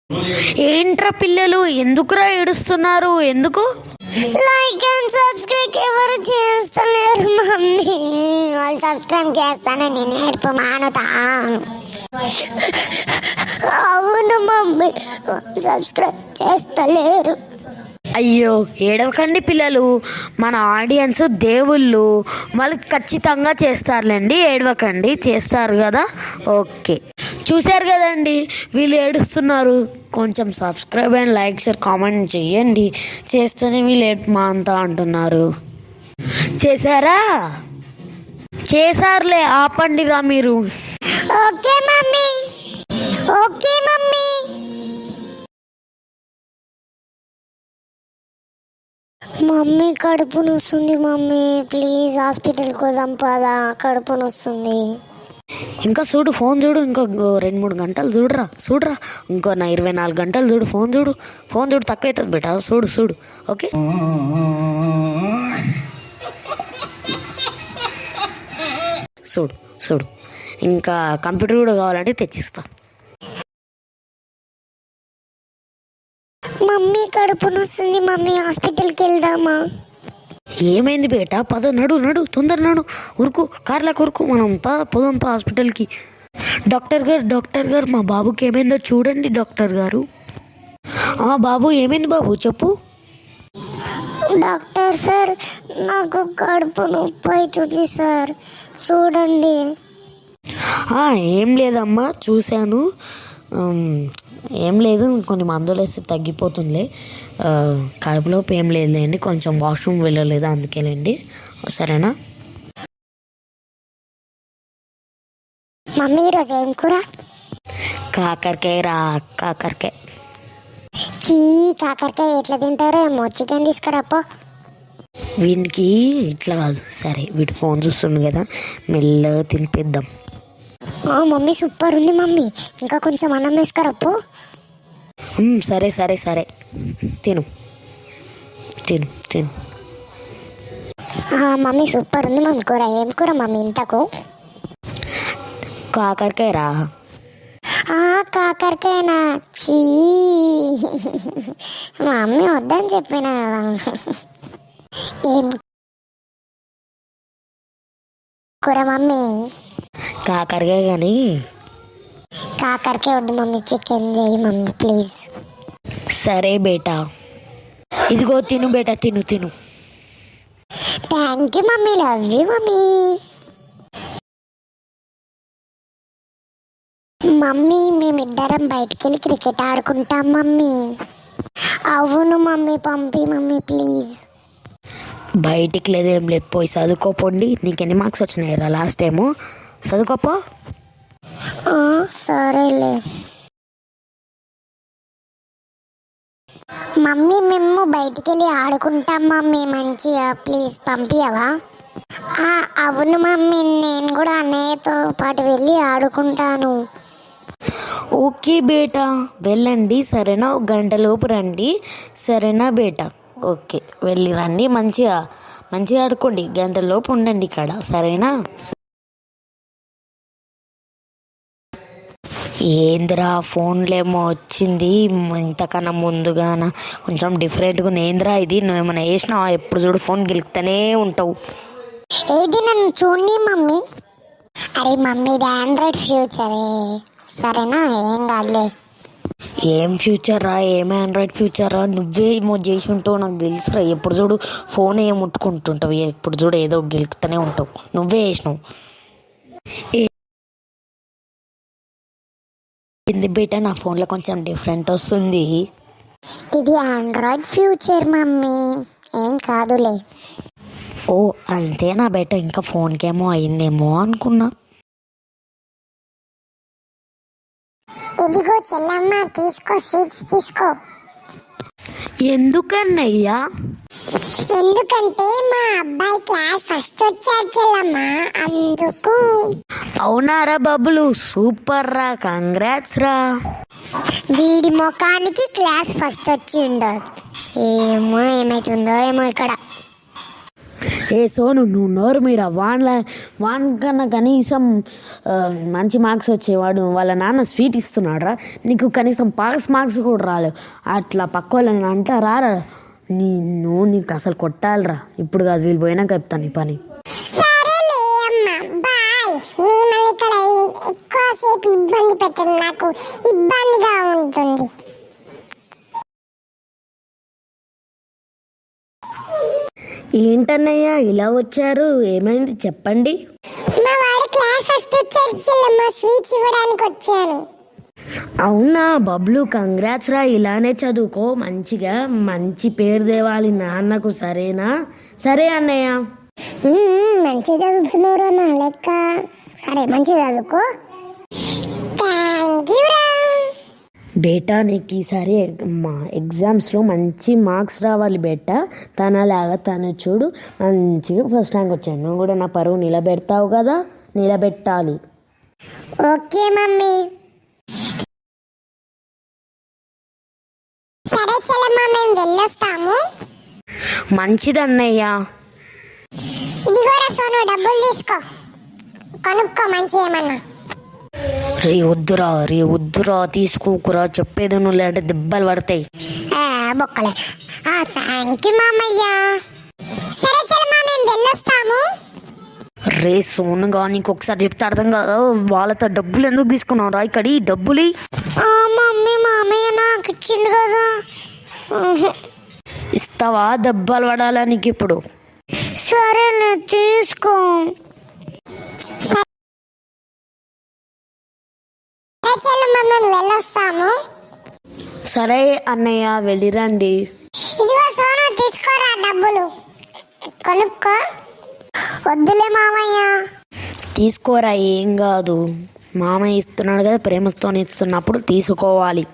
ఏంట్రా పిల్లలు, ఎందుకురా ఏడుస్తున్నారు? ఎందుకు? లైక్ అండ్ సబ్స్క్రైబ్ ఎవరు చేస్తలేరు మమ్మీ. వాళ్ళు సబ్స్క్రైబ్ చేస్తానని నేను ఏడుపు మానుతా. అవును మమ్మీ, సబ్స్క్రైబ్ చేస్తలేరు. అయ్యో ఏడవకండి పిల్లలు, మన ఆడియన్స్ దేవుళ్ళు, వాళ్ళు ఖచ్చితంగా చేస్తారులేండి. ఏడవకండి, చేస్తారు కదా. ఓకే, చూశారు కదండి వీళ్ళు ఏడుస్తున్నారు. కొంచెం subscribe and like share comment చేయండి. చేస్తేనే వీళ్ళు ఏడుపు మా అంతా అంటున్నారు. చేశారా? చేశారులే, ఆపండిరా మీరు. Okay mummy, okay mummy. Mummy కడుపు నొస్తుంది మమ్మీ, ప్లీజ్ హాస్పిటల్కి పోదాం పదా, కడుపు నొస్తుంది. ఇంకా చూడు, ఫోన్ చూడు, ఇంకో 2-3 గంటలు చూడరా. ఇంకో 24 గంటలు చూడు, ఫోన్ చూడు, తక్కువ అవుతుంది బేటా. చూడు ఓకే. చూడు ఇంకా కంప్యూటర్ కూడా కావాలంటే తెచ్చిస్తా. మమ్మీ కడుపు నొస్తుంది మమ్మీ, హాస్పిటల్కి వెళ్దామా? ఏమైంది బేటా? పద, నడు తొందర నడు, ఉరుకు, కార్లకు ఉరుకు, మనం పోదాం హాస్పిటల్కి. డాక్టర్ గారు మా బాబుకి ఏమైందో చూడండి డాక్టర్ గారు. బాబు ఏమైంది బాబు, చెప్పు. డాక్టర్ సార్, నాకు కడుపు నొప్పి అవుతుంది సార్, చూడండి. ఏం లేదమ్మా, చూశాను. ఏం లేదు, కొన్ని మందులు వేస్తే తగ్గిపోతుందిలే. కడుపులోపు ఏం లేదులేండి, కొంచెం వాష్రూమ్ వెళ్ళలేదు అందుకేలేండి. సరేనా? మమ్మీ ఈరోజు ఏం కూర? కాకరకాయ. కాకరకాయ ఎట్లా తింటారో ఏమో, చికెన్ తీసుకురాపో. వీనికి ఇట్లా కాదు. సరే, వీడు ఫోన్ చూస్తుండు కదా, మెల్లగా తినిపిద్దాం. మమ్మీ సూపర్ ఉంది మమ్మీ, ఇంకా కొంచెం అన్నం వేసుకురాపో. సరే, తిను. మమ్మీ సూపర్ ఉంది మమ్మీ కూర. ఏం కూర మమ్మీ ఇంతకు? కాకరకాయ. కాకరకాయనా? మమ్మీ వద్దని చెప్పినా కదా. ఏం కూర మమ్మీ? కాకరకాయ. కానీ కాకరకాయ వద్దు మమ్మీ, చికెన్ చేయి మమ్మీ ప్లీజ్. సరే బేటా, ఇదిగో తిను బేటా, తిను. Thank you mummy, love you mummy. Mummy మేమిద్దరం బయటికి వెళ్ళి క్రికెట్ ఆడుకుంటాం మమ్మీ. అవును మమ్మీ, పంపి మమ్మీ ప్లీజ్. బయటికి లేదేం లేదు, పోయి చదువుకోపోండి. నీకు ఎన్ని మార్క్స్ వచ్చినాయి లాస్ట్ టైము? చదువుకోపో. సరేలే మమ్మీ, మేము బయటికి వెళ్ళి ఆడుకుంటాం మమ్మీ, మంచిగా ప్లీజ్ పంపియవా? అవును మమ్మీ, నేను కూడా అన్నయ్యతో పాటు వెళ్ళి ఆడుకుంటాను. ఓకే బేటా, వెళ్ళండి సరేనా? 1 గంటలోపు రండి సరేనా బేటా? ఓకే, వెళ్ళి రండి, మంచిగా ఆడుకోండి. 1 గంటలోపు ఉండండి ఇక్కడ, సరేనా? ఏందిరా ఫోన్లేమో వచ్చింది ఇంతకన్నా ముందుగాన, కొంచెం డిఫరెంట్గా ఉంది. ఏందిరా ఇది, నువ్వేమైనా వేసినావా? ఎప్పుడు చూడు ఫోన్ గెలుపుతూనే ఉంటావు. ఏది నన్ను చూడండి మమ్మీ. అరే మమ్మీ, ఇది ఆండ్రాయిడ్ ఫ్యూచరే, సరేనా? ఏం కాదులే. ఏం ఫ్యూచరా? ఏం ఆండ్రాయిడ్ ఫ్యూచరా? నువ్వే ఏమో చేసి ఉంటావు, నాకు తెలుసురా. ఎప్పుడు చూడు ఫోన్ ఏం ముట్టుకుంటుంటావు, ఎప్పుడు చూడు ఏదో గెలుపుతూనే ఉంటావు. నువ్వే వేసినావు. ఏంది బేటా, నా ఫోన్లో కొంచెం డిఫరెంట్ వస్తుంది. ఇది ఆండ్రాయిడ్ ఫ్యూచర్ మమ్మీ, ఏం కాదులే. ఓ అంతేనా బేటా? ఇంకా ఫోన్కి ఏమో అయిందేమో అనుకున్నా. ఇదిగో చెల్లమ్మ, తీసుకో, స్వీట్స్ తీసుకో. ఎందుకన్నయ్యా? ఎందుకంటే మా అబ్బాయి క్లాస్ ఫస్ట్ వచ్చాడు చెల్లమ్మ, అందుకు. అవునారా బబ్బులు, సూపర్ రా, కంగ్రాట్స్ రా. వీడి ముఖానికి క్లాస్ ఫస్ట్ వచ్చి ఉండదు, ఏమో ఏమైతుందో ఏమో ఇక్కడ. ఏ సోను నువ్వు నోరు మీరా వాన్ కన్నా కనీసం మంచి మార్క్స్ వచ్చేవాడు వాళ్ళ నాన్న స్వీట్ ఇస్తున్నాడురా, నీకు కనీసం పాస్ మార్క్స్ కూడా రాలేవు. అట్లా పక్క వాళ్ళని అంటారా? నువ్వు నీకు అసలు కొట్టాలిరా. ఇప్పుడు కాదు, వీళ్ళు పోయినాక చెప్తాను ఈ పని. సరేలే అమ్మ, బాయ్. మిమ్మల్ని ఇక్కడ ఎక్కువసేపు ఇబ్బంది పెట్టండి, నాకు ఇబ్బందిగా ఉంటుంది. ఏంటన్నయ్య ఇలా వచ్చారు, ఏమైంది చెప్పండి. మా వాడు క్లాస్ ఫస్ట్ వచ్చాడు, స్వీట్స్ ఇవ్వడానికి వచ్చాను. అవునా బబ్లు, కంగ్రాట్స్ రా. ఇలానే చదువుకో, మంచిగా మంచి పేరు తేవాలి నాన్నకు, సరేనా? సరే అన్నయ్య. మంచిగా చదువుతున్నారా నా లెక్క? సరే మంచిగా చదువుకో. థ్యాంక్ యూ రా. బేటా నీకు ఈసారి మా ఎగ్జామ్స్లో మంచి మార్క్స్ రావాలి బేటా. తనలాగా తను చూడు, మంచిగా ఫస్ట్ ర్యాంక్ వచ్చాను. నువ్వు కూడా నా పరువు నిలబెడతావు కదా, నిలబెట్టాలి. Okay mummy. సరే చెల్లమ్మ, మేము వెళ్ళొస్తాము. మంచిది అన్నయ్య. ఇది కూడా సోను, డబ్బులు తీసుకో, కొనుక్కో మంచి ఏమన్నా. రే వద్దురా తీసుకోకురా, చెప్పేది నువ్వు, లేదంటే దెబ్బలు పడతాయి. బొక్కలే. థ్యాంక్ యూ మామయ్య. సరే చెల్లమ్మ, మేము వెళ్ళొస్తాము. రే సోనుగా, నీకు ఒకసారి చెప్తే అర్థం కాదు. వాళ్ళతో డబ్బులు ఎందుకు తీసుకున్నావు రా? ఇక్కడి డబ్బులు మమ్మీ, మామయ్య నాకు ఇచ్చింది కదా. ఇస్తావా? దెబ్బలు పడాలా నీకు ఇప్పుడు? సరే తీసుకో. మేము వెళ్ళొస్తాము. సరే అన్నయ్య, వెళ్ళిరండి. ఇదిగో సోను, తీసుకోరా డబ్బులు, కొనుక్కో. వద్దులే మామయ్య. తీసుకోరా, ఏం కాదు. మామయ్య ఇస్తున్నాడు కదా, ప్రేమతో ఇస్తున్నప్పుడు తీసుకోవాలి.